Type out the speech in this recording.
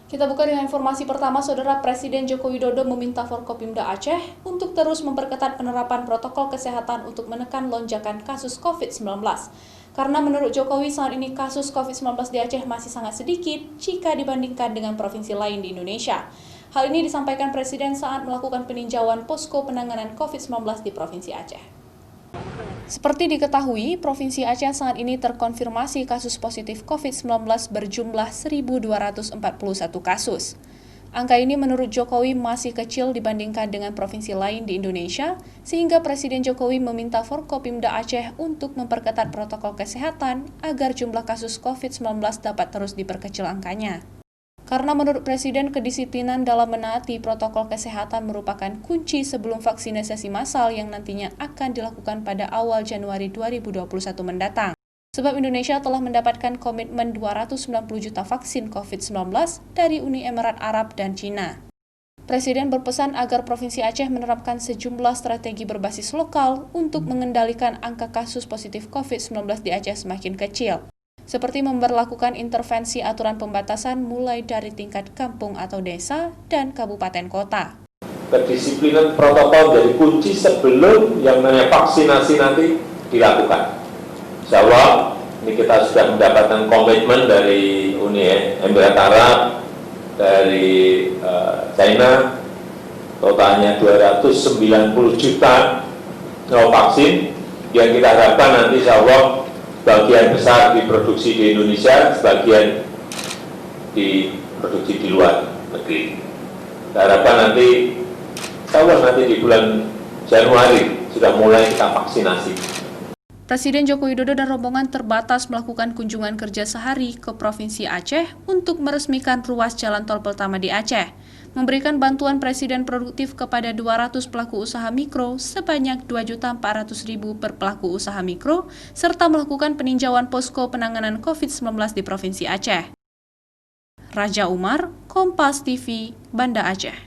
Kita buka dengan informasi pertama, Saudara. Presiden Joko Widodo meminta Forkopimda Aceh untuk terus memperketat penerapan protokol kesehatan untuk menekan lonjakan kasus COVID-19. Karena menurut Jokowi saat ini kasus COVID-19 di Aceh masih sangat sedikit jika dibandingkan dengan provinsi lain di Indonesia. Hal ini disampaikan Presiden saat melakukan peninjauan posko penanganan COVID-19 di Provinsi Aceh. Seperti diketahui, Provinsi Aceh saat ini terkonfirmasi kasus positif COVID-19 berjumlah 1.241 kasus. Angka ini menurut Jokowi masih kecil dibandingkan dengan provinsi lain di Indonesia, sehingga Presiden Jokowi meminta Forkopimda Aceh untuk memperketat protokol kesehatan agar jumlah kasus COVID-19 dapat terus diperkecil angkanya. Karena menurut Presiden, kedisiplinan dalam menaati protokol kesehatan merupakan kunci sebelum vaksinasi massal yang nantinya akan dilakukan pada awal Januari 2021 mendatang. Sebab Indonesia telah mendapatkan komitmen 290 juta vaksin COVID-19 dari Uni Emirat Arab dan Cina. Presiden berpesan agar Provinsi Aceh menerapkan sejumlah strategi berbasis lokal untuk mengendalikan angka kasus positif COVID-19 di Aceh semakin kecil, seperti memberlakukan intervensi aturan pembatasan mulai dari tingkat kampung atau desa dan kabupaten kota. Kedisiplinan protokol jadi kunci sebelum yang namanya vaksinasi nanti dilakukan. Insya Allah, ini kita sudah mendapatkan komitmen dari Uni Emirat Arab, dari China, totalnya 290 juta vaksin yang kita harapkan nanti insya Allah sebagian besar diproduksi di Indonesia, sebagian diproduksi di luar negeri. Kita harapkan nanti, insya Allah nanti di bulan Januari sudah mulai kita vaksinasi. Presiden Joko Widodo dan rombongan terbatas melakukan kunjungan kerja sehari ke Provinsi Aceh untuk meresmikan ruas jalan tol pertama di Aceh, memberikan bantuan Presiden produktif kepada 200 pelaku usaha mikro sebanyak 2.400.000 per pelaku usaha mikro, serta melakukan peninjauan posko penanganan COVID-19 di Provinsi Aceh. Raja Umar, Kompas TV, Banda Aceh.